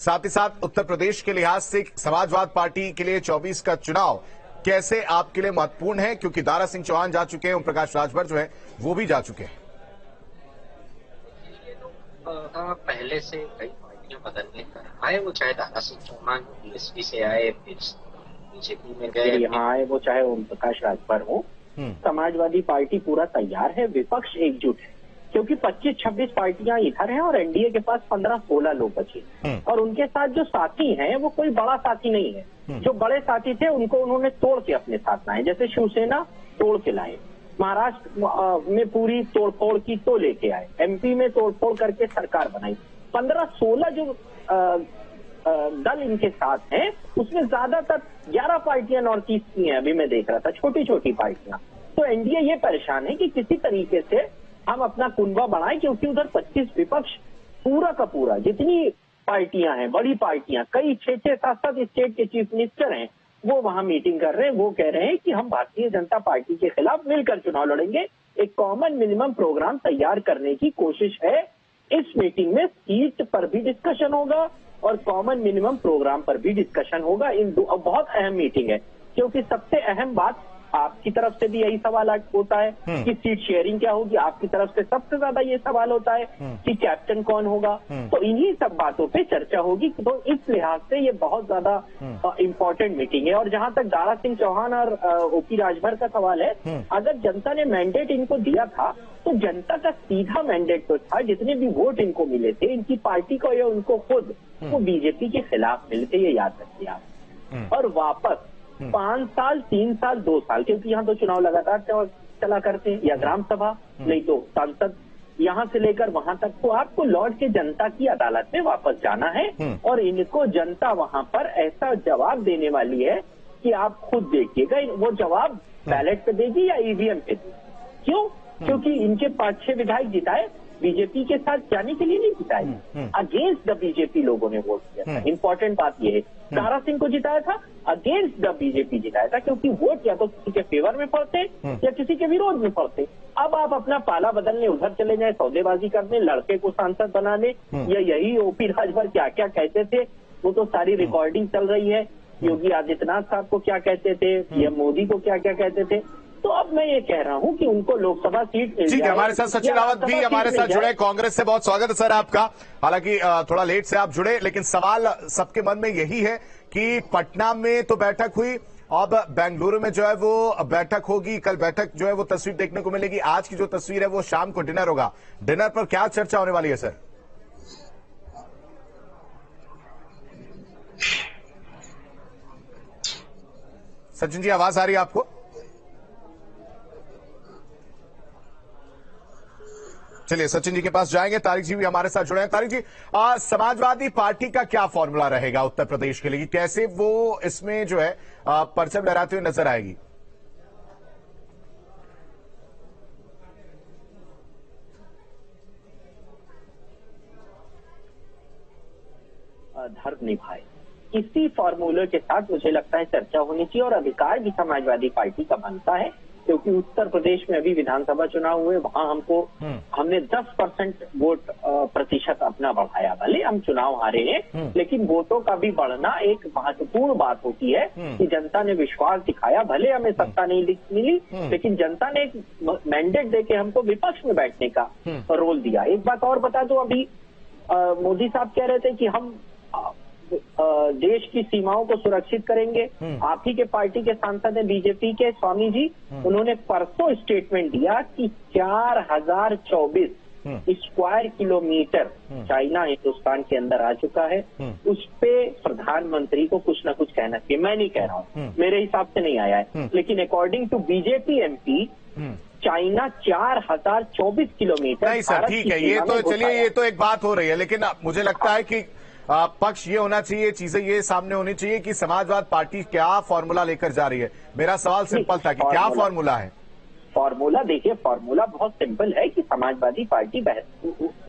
साथ ही साथ उत्तर प्रदेश के लिहाज से समाजवाद पार्टी के लिए 24 का चुनाव कैसे आपके लिए महत्वपूर्ण है, क्योंकि दारा सिंह चौहान जा चुके हैं, ओम प्रकाश राजभर जो है वो भी जा चुके हैं। पहले से कई पार्टियां बदलने कर आए, वो चाहे दारा सिंह चौहान बीएसपी से आए, फिर बीजेपी में गए, यहाँ आए, वो चाहे ओम प्रकाश राजभर हो। समाजवादी पार्टी पूरा तैयार है, विपक्ष एकजुट है, क्योंकि 25-26 पार्टियां इधर हैं और एनडीए के पास 15-16 लोग बचे और उनके साथ जो साथी हैं वो कोई बड़ा साथी नहीं है। जो बड़े साथी थे उनको उन्होंने तोड़ के अपने साथ लाए, जैसे शिवसेना तोड़ के लाए, महाराष्ट्र में पूरी तोड़फोड़ की तो लेके आए, एमपी में तोड़फोड़ करके सरकार बनाई। 15-16 जो दल इनके साथ हैं उसमें ज्यादातर 11 पार्टियां नॉर्थ ईस्ट की हैं, अभी मैं देख रहा था, छोटी छोटी पार्टियां। तो एनडीए ये परेशान है कि किसी तरीके से हम अपना कुनबा बढ़ाएं, क्योंकि उधर 25 विपक्ष पूरा का पूरा जितनी पार्टियां हैं, बड़ी पार्टियां, कई 6-6, 7-7 स्टेट के चीफ मिनिस्टर हैं, वो वहां मीटिंग कर रहे हैं। वो कह रहे हैं कि हम भारतीय जनता पार्टी के खिलाफ मिलकर चुनाव लड़ेंगे। एक कॉमन मिनिमम प्रोग्राम तैयार करने की कोशिश है। इस मीटिंग में सीट पर भी डिस्कशन होगा और कॉमन मिनिमम प्रोग्राम पर भी डिस्कशन होगा। इन दो बहुत अहम मीटिंग है, क्योंकि सबसे अहम बात आपकी तरफ से भी यही सवाल होता है कि सीट शेयरिंग क्या होगी, आपकी तरफ से सबसे ज्यादा ये सवाल होता है कि कैप्टन कौन होगा। तो इन्हीं सब बातों पे चर्चा होगी। तो इस लिहाज से ये बहुत ज्यादा इम्पोर्टेंट मीटिंग है। और जहां तक दारा सिंह चौहान और ओपी राजभर का सवाल है, अगर जनता ने मैंडेट इनको दिया था तो जनता का सीधा मैंडेट तो था, जितने भी वोट इनको मिले थे इनकी पार्टी को या उनको खुद, वो बीजेपी के खिलाफ मिले थे, ये याद रखिए आप। और वापस 5 साल, 3 साल, 2 साल, क्योंकि यहाँ तो चुनाव लगातार चला करते हैं, या ग्राम सभा नहीं तो सांसद, यहाँ से लेकर वहां तक, तो आपको लौट के जनता की अदालत में वापस जाना है और इनको जनता वहां पर ऐसा जवाब देने वाली है कि आप खुद देखिएगा, वो जवाब बैलेट पे देगी या ईवीएम पे देगी। क्यों? क्योंकि इनके 5-6 विधायक जिताए बीजेपी के साथ जाने के लिए नहीं जिताए, अगेंस्ट द बीजेपी लोगों ने वोट किया था। इंपॉर्टेंट बात यह है, दारा सिंह को जिताया था, अगेंस्ट द बीजेपी जिताया था, क्योंकि वोट या तो किसी के फेवर में पड़ते या किसी के विरोध में पड़ते। अब आप अपना पाला बदलने उधर चले जाए, सौदेबाजी करने, लड़के को सांसद बनाने, या यही ओपी राजभर क्या क्या कहते थे, वो तो सारी रिकॉर्डिंग चल रही है। योगी आदित्यनाथ साहब को क्या कहते थे, पीएम मोदी को क्या क्या कहते थे। तो अब मैं ये कह रहा हूं कि उनको लोकसभा सीट मिल जाए। हमारे साथ सचिन रावत भी हमारे साथ जुड़े, कांग्रेस से। बहुत स्वागत है सर आपका। हालांकि थोड़ा लेट से आप जुड़े, लेकिन सवाल सबके मन में यही है कि पटना में तो बैठक हुई, अब बेंगलुरु में जो है वो बैठक होगी, कल बैठक जो है वो तस्वीर देखने को मिलेगी। आज की जो तस्वीर है वो शाम को डिनर होगा। डिनर पर क्या चर्चा होने वाली है सर? सचिन जी, आवाज आ रही है आपको? चलिए सचिन जी के पास जाएंगे। तारिक जी भी हमारे साथ जुड़े हैं। तारिक जी, समाजवादी पार्टी का क्या फॉर्मूला रहेगा उत्तर प्रदेश के लिए, कैसे वो इसमें जो है परचम लहराते हुए नजर आएगी? धर्म निभाए, इसी फॉर्मूले के साथ मुझे लगता है चर्चा होनी चाहिए। और अधिकार भी समाजवादी पार्टी का बनता है, क्योंकि उत्तर प्रदेश में अभी विधानसभा चुनाव हुए, वहां हमने 10% वोट प्रतिशत अपना बढ़ाया। भले हम चुनाव हारे हैं, लेकिन वोटों का भी बढ़ना एक महत्वपूर्ण बात होती है कि जनता ने विश्वास दिखाया। भले हमें सत्ता नहीं मिली, लेकिन जनता ने एक मैंडेट देके हमको विपक्ष में बैठने का रोल दिया। एक बात और बता दूं, अभी मोदी साहब कह रहे थे कि हम देश की सीमाओं को सुरक्षित करेंगे। आप ही के पार्टी के सांसद हैं बीजेपी के स्वामी जी, उन्होंने परसों स्टेटमेंट दिया कि 4024 स्क्वायर किलोमीटर चाइना हिंदुस्तान के अंदर आ चुका है। उस पे प्रधानमंत्री को कुछ ना कुछ कहना चाहिए। मैं नहीं कह रहा हूँ, मेरे हिसाब से नहीं आया है, लेकिन according to BJP MP China 4024 kilometre. नहीं सर, ठीक है, ये तो चलिए, ये तो एक बात हो रही है, लेकिन मुझे लगता है कि पक्ष ये होना चाहिए, चीजें ये सामने होनी चाहिए कि समाजवाद पार्टी क्या फॉर्मूला लेकर जा रही है। मेरा सवाल सिंपल था कि क्या फॉर्मूला है? फॉर्मूला देखिए, फॉर्मूला बहुत सिंपल है कि समाजवादी पार्टी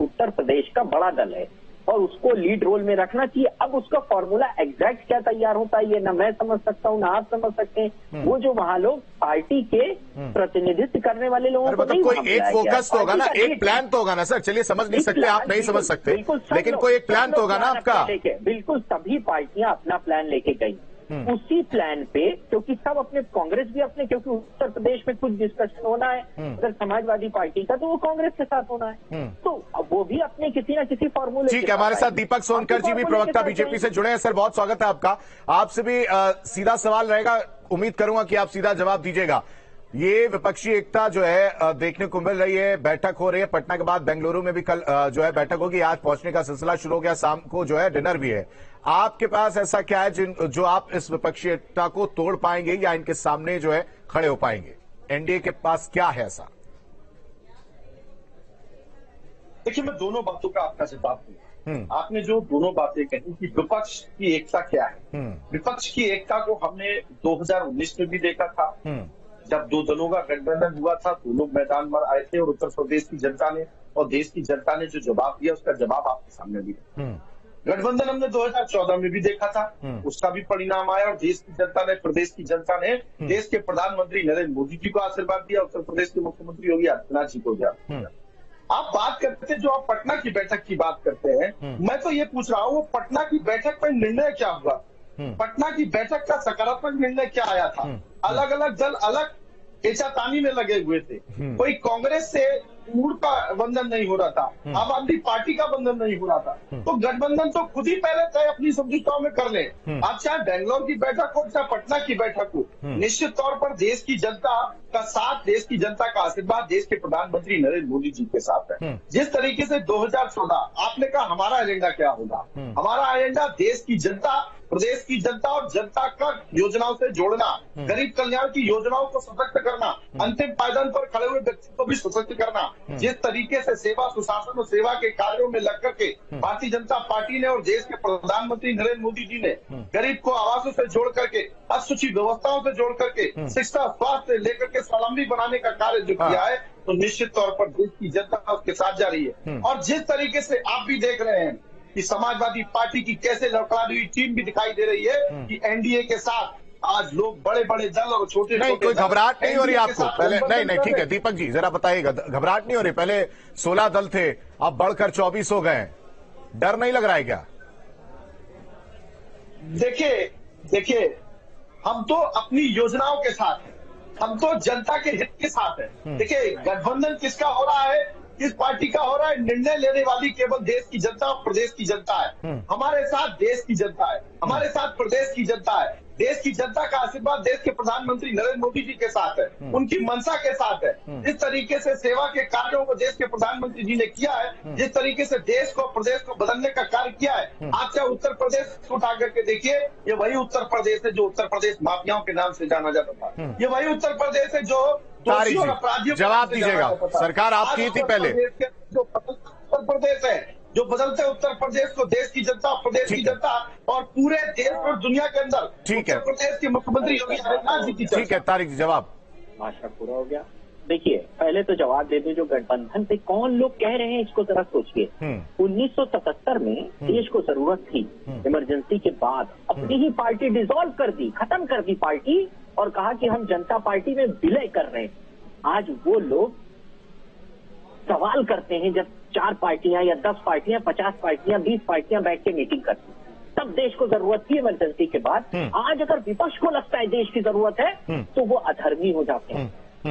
उत्तर प्रदेश का बड़ा दल है, और उसको लीड रोल में रखना चाहिए। अब उसका फॉर्मूला एग्जैक्ट क्या तैयार होता है ये ना मैं समझ सकता हूँ ना आप समझ सकते हैं। वो जो वहां लोग पार्टी के प्रतिनिधित्व करने वाले लोगों को नहीं, कोई एक फोकस तो होगा ना, एक प्लान तो होगा ना सर। चलिए समझ नहीं सकते, आप नहीं समझ सकते, लेकिन कोई एक प्लान तो होगा ना आपका। बिल्कुल सभी पार्टियां अपना प्लान लेके गई, उसी प्लान पे, क्योंकि सब अपने, कांग्रेस भी अपने, क्योंकि उत्तर प्रदेश में कुछ डिस्कशन होना है अगर समाजवादी पार्टी का तो वो कांग्रेस के साथ होना है, तो अब वो भी अपने किसी ना किसी फॉर्मूले। ठीक है, हमारे साथ दीपक सोनकर जी भी प्रवक्ता बीजेपी से जुड़े हैं। सर बहुत स्वागत है आपका। आपसे भी सीधा सवाल रहेगा, उम्मीद करूंगा कि आप सीधा जवाब दीजिएगा। ये विपक्षी एकता जो है देखने को मिल रही है, बैठक हो रही है पटना के बाद, बेंगलुरु में भी कल जो है बैठक होगी, आज पहुंचने का सिलसिला शुरू हो गया, शाम को जो है डिनर भी है। आपके पास ऐसा क्या है जो आप इस विपक्षी एकता को तोड़ पाएंगे या इनके सामने जो है खड़े हो पाएंगे? एनडीए के पास क्या है ऐसा? देखिए, मैं दोनों बातों का आपका जवाब दूंगा। आपने जो दोनों बातें कही कि विपक्ष की एकता क्या है, विपक्ष की एकता को हमने 2019 में भी देखा था, जब दो दलों का गठबंधन हुआ था, दो लोग मैदान में आए थे और उत्तर प्रदेश की जनता ने और देश की जनता ने जो जवाब दिया उसका जवाब आपके सामने भी है। गठबंधन हमने 2014 में भी देखा था, उसका भी परिणाम आया और देश की जनता ने, प्रदेश की जनता ने देश के प्रधानमंत्री नरेंद्र मोदी जी को आशीर्वाद दिया, उत्तर प्रदेश के मुख्यमंत्री योगी आदित्यनाथ जी को दिया। आप बात करते थे, जो आप पटना की बैठक की बात करते हैं, मैं तो ये पूछ रहा हूँ वो पटना की बैठक में निर्णय क्या हुआ? पटना की बैठक का सकारात्मक निर्णय क्या आया था? अलग अलग दल अलग खींचातानी में लगे हुए थे, कोई कांग्रेस से मूड का बंधन नहीं हो रहा था, आम आदमी पार्टी का बंधन नहीं हो रहा था, तो गठबंधन तो खुद ही पहले तय अपनी समझौताओं में कर ले। अब चाहे बेंगलोर की बैठक हो चाहे पटना की बैठक हो, निश्चित तौर पर देश की जनता का साथ, देश की जनता का आशीर्वाद देश के प्रधानमंत्री नरेंद्र मोदी जी के साथ है। जिस तरीके से 2014 आपने कहा हमारा एजेंडा क्या होगा, हमारा एजेंडा देश की जनता, प्रदेश की जनता और जनता का योजनाओं से जोड़ना, गरीब कल्याण की योजनाओं को सशक्त करना, अंतिम पायदान पर खड़े हुए व्यक्ति को भी सशक्त करना। जिस तरीके से सेवा, सुशासन और सेवा के कार्यों में लग करके भारतीय जनता पार्टी ने और देश के प्रधानमंत्री नरेंद्र मोदी जी ने गरीब को आवासों से जोड़ करके, अस्वच्छी व्यवस्थाओं से जोड़ करके, शिक्षा, स्वास्थ्य लेकर के स्वावलंबी बनाने का कार्य जो किया है, तो निश्चित तौर पर देश की जनता उसके साथ जा रही है। और जिस तरीके से आप भी देख रहे हैं कि समाजवादी पार्टी की कैसे लड़खड़ाती हुई टीम भी दिखाई दे रही है कि एनडीए के साथ आज लोग बड़े बड़े दल और छोटे नहीं, कोई घबराहट नहीं हो रही आपको? पहले नहीं ठीक है दीपक जी, जरा बताइएगा, घबराहट नहीं हो रही? पहले 16 दल थे, अब बढ़कर 24 हो गए, डर नहीं लग रहा है क्या? देखिए हम तो अपनी योजनाओं के साथ हैं, हम तो जनता के हित के साथ हैं। देखिए, गठबंधन किसका हो रहा है, किस पार्टी का हो रहा है, निर्णय लेने वाली केवल देश की जनता और प्रदेश की जनता है। हमारे साथ देश की जनता है, हमारे साथ प्रदेश की जनता है, देश की जनता का आशीर्वाद देश के प्रधानमंत्री नरेंद्र मोदी जी के साथ है, उनकी मंशा के साथ है। जिस तरीके से सेवा के कार्यों को देश के प्रधानमंत्री जी ने किया है, जिस तरीके से देश को, प्रदेश को बदलने का कार्य किया है, आप चाहे उत्तर प्रदेश को उठा करके देखिए, ये वही उत्तर प्रदेश है जो उत्तर प्रदेश माफियाओं के नाम से जाना जाता था, ये वही उत्तर प्रदेश है जो दोषियों और अपराधियों, जवाब दीजिएगा, सरकार आपकी थी पहले, जो उत्तर प्रदेश है, जो बदलते उत्तर प्रदेश को देश की जनता, प्रदेश की जनता और पूरे देश और दुनिया के अंदर ठीक है, उत्तर प्रदेश के मुख्यमंत्री योगी आदित्यनाथ जी की, ठीक है तारिक जी जवाब। भाषण पूरा हो गया। देखिए, पहले तो जवाब दे दूं, जो गठबंधन पे कौन लोग कह रहे हैं इसको जरा सोचिए। 1977 में देश को जरूरत थी, इमरजेंसी के बाद अपनी ही पार्टी डिसॉल्व कर दी, खत्म कर दी पार्टी और कहा कि हम जनता पार्टी में विलय कर रहे हैं। आज वो लोग सवाल करते हैं जब 4 पार्टियां या 10 पार्टियां, 50 पार्टियां, 20 पार्टियां बैठ के मीटिंग करती, तब देश को जरूरत थी इमरजेंसी के बाद। आज अगर विपक्ष को लगता है देश की जरूरत है तो वो अधर्मी हो जाते हैं,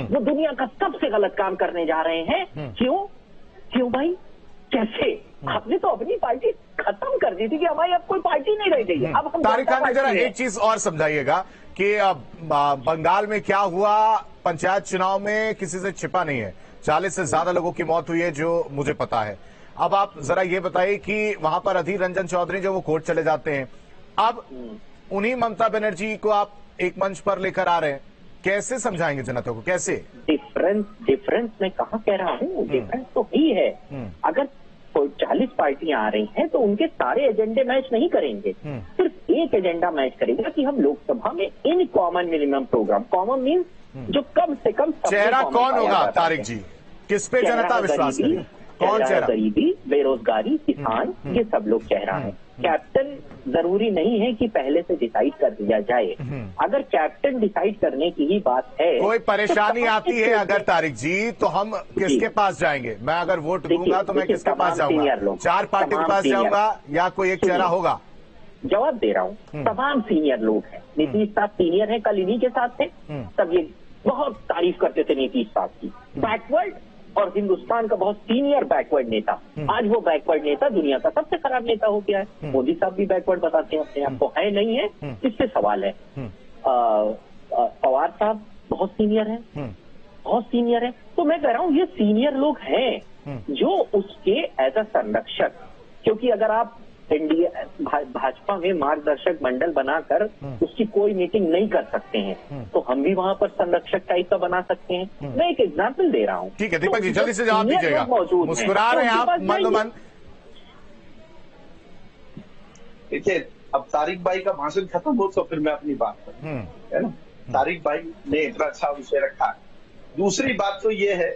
वो दुनिया का सबसे गलत काम करने जा रहे हैं। क्यों भाई, कैसे? आपने तो अपनी पार्टी खत्म कर दी थी कि हमारी अब कोई पार्टी नहीं रह गई है। अब हम तारिक खान, जरा एक चीज और समझाइएगा कि बंगाल में क्या हुआ, पंचायत चुनाव में किसी से छिपा नहीं है, 40 से ज्यादा लोगों की मौत हुई है जो मुझे पता है। अब आप जरा ये बताइए कि वहां पर अधीर रंजन चौधरी जो वो कोर्ट चले जाते हैं, अब उन्हीं ममता बनर्जी को आप एक मंच पर लेकर आ रहे हैं, कैसे समझाएंगे जनता को, कैसे? डिफरेंस मैं कहाँ कह रहा हूँ, डिफरेंस तो ही है। अगर 40 पार्टियां आ रही हैं तो उनके सारे एजेंडे मैच नहीं करेंगे, सिर्फ एक एजेंडा मैच करेगा कि हम लोकसभा में इन common minimum programme, common means जो कम से कम चेहरा कौन होगा तारिक जी, किस पे जनता विश्वास करेगी? चेहरा है गरीबी, बेरोजगारी, किसान, ये सब लोग चेहरा है। कैप्टन जरूरी नहीं है कि पहले से डिसाइड कर दिया जाए। अगर कैप्टन डिसाइड करने की ही बात है, कोई परेशानी आती है अगर तारिक जी, तो हम किसके पास जाएंगे? मैं अगर वोट दूंगा तो मैं किसके पास जाऊंगा? 4 पार्टी के पास जाऊंगा या कोई एक चेहरा होगा? जवाब दे रहा हूँ, तमाम सीनियर लोग हैं। नीतीश साहब सीनियर है, कल इन्हीं के साथ थे, तब ये बहुत तारीफ करते थे नीतीश साहब की। बैकवर्ड और हिंदुस्तान का बहुत सीनियर बैकवर्ड नेता, आज वो बैकवर्ड नेता दुनिया का सबसे खराब नेता हो गया है। मोदी साहब भी बैकवर्ड बताते हैं अपने आप को, है नहीं है, किससे सवाल है? पवार साहब बहुत सीनियर है, बहुत सीनियर है। तो मैं कह रहा हूँ ये सीनियर लोग हैं जो उसके एज अ संरक्षक, क्योंकि अगर आप एनडीए भाजपा में मार्गदर्शक मंडल बनाकर उसकी कोई मीटिंग नहीं कर सकते हैं, तो हम भी वहां पर संरक्षक टाइप का बना सकते हैं। मैं एक एग्जाम्पल दे रहा हूँ। ठीक है दीपक जी, जल्दी से जवाब दीजिएगा। मुस्कुरा रहे हैं आप मंद। देखिए, अब तारिक भाई का भाषण खत्म हो तो फिर मैं अपनी बात करूं, है ना। तारिक भाई ने इतना अच्छा विषय रखा है। दूसरी बात तो ये है,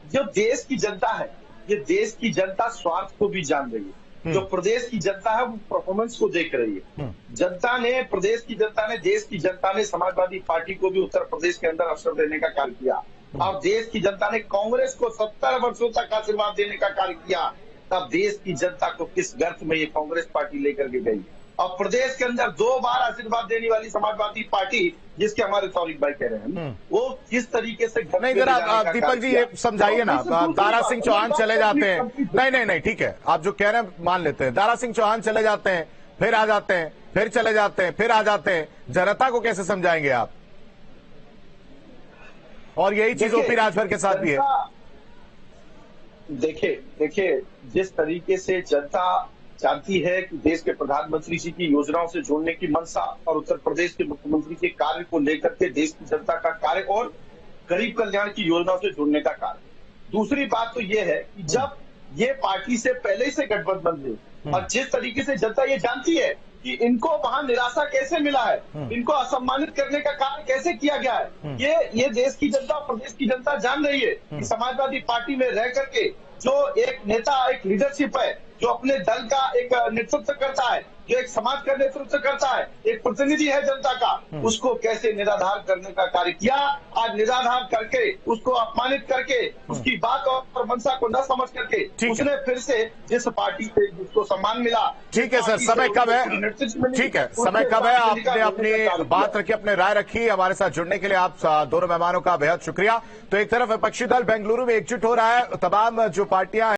जो देश की जनता है, ये देश की जनता स्वार्थ को भी जान रही है। जो प्रदेश की जनता है वो परफॉर्मेंस को देख रही है। जनता ने, प्रदेश की जनता ने, देश की जनता ने समाजवादी पार्टी को भी उत्तर प्रदेश के अंदर अवसर देने का कार्य किया, और देश की जनता ने कांग्रेस को 70 वर्षों तक आशीर्वाद देने का कार्य किया। तब देश की जनता को किस गर्त में ये कांग्रेस पार्टी लेकर के गई, और प्रदेश के अंदर 2 बार आशीर्वाद देने वाली समाजवादी पार्टी, जिसके हमारे तारिक भाई कह रहे हैं, वो किस तरीके से नहीं, जरा दीपक जी ये समझाइए ना। दारा सिंह चौहान चले जाते हैं, नहीं ठीक है, आप जो कह रहे हैं मान लेते हैं। दारा सिंह चौहान चले जाते हैं, फिर आ जाते हैं, फिर चले जाते हैं, फिर आ जाते हैं। जनता को कैसे समझाएंगे आप? और यही चीज ओपी राजभर के साथ भी है। देखिए जिस तरीके से जनता चाहती है कि देश के प्रधानमंत्री जी की योजनाओं से जोड़ने की मंशा, और उत्तर प्रदेश के मुख्यमंत्री के कार्य को लेकर के देश की जनता का कार्य, और गरीब कल्याण की योजनाओं से जोड़ने का कार्य। दूसरी बात तो ये है कि जब ये पार्टी से पहले से गठबंधन है, और जिस तरीके से जनता ये जानती है कि इनको वहां निराशा कैसे मिला है, इनको असम्मानित करने का कार्य कैसे किया गया है, ये देश की जनता, प्रदेश की जनता जान रही है कि समाजवादी पार्टी में रह करके जो एक नेता, एक लीडरशिप है, जो अपने दल का एक नेतृत्व करता है, जो एक समाज का नेतृत्व करता है, एक प्रतिनिधि है जनता का, उसको कैसे निराधार करने का कार्य किया। आज निराधार करके, उसको अपमानित करके, उसकी बात और मंशा को न समझ करके उसने फिर से जिस पार्टी से जिसको सम्मान मिला। ठीक है सर, समय कब है? ठीक है, समय कब है? आपने अपनी बात रखी, अपने राय रखी। हमारे साथ जुड़ने के लिए आप दोनों मेहमानों का बेहद शुक्रिया। तो एक तरफ विपक्षी दल बेंगलुरु में एकजुट हो रहा है, तमाम जो पार्टियां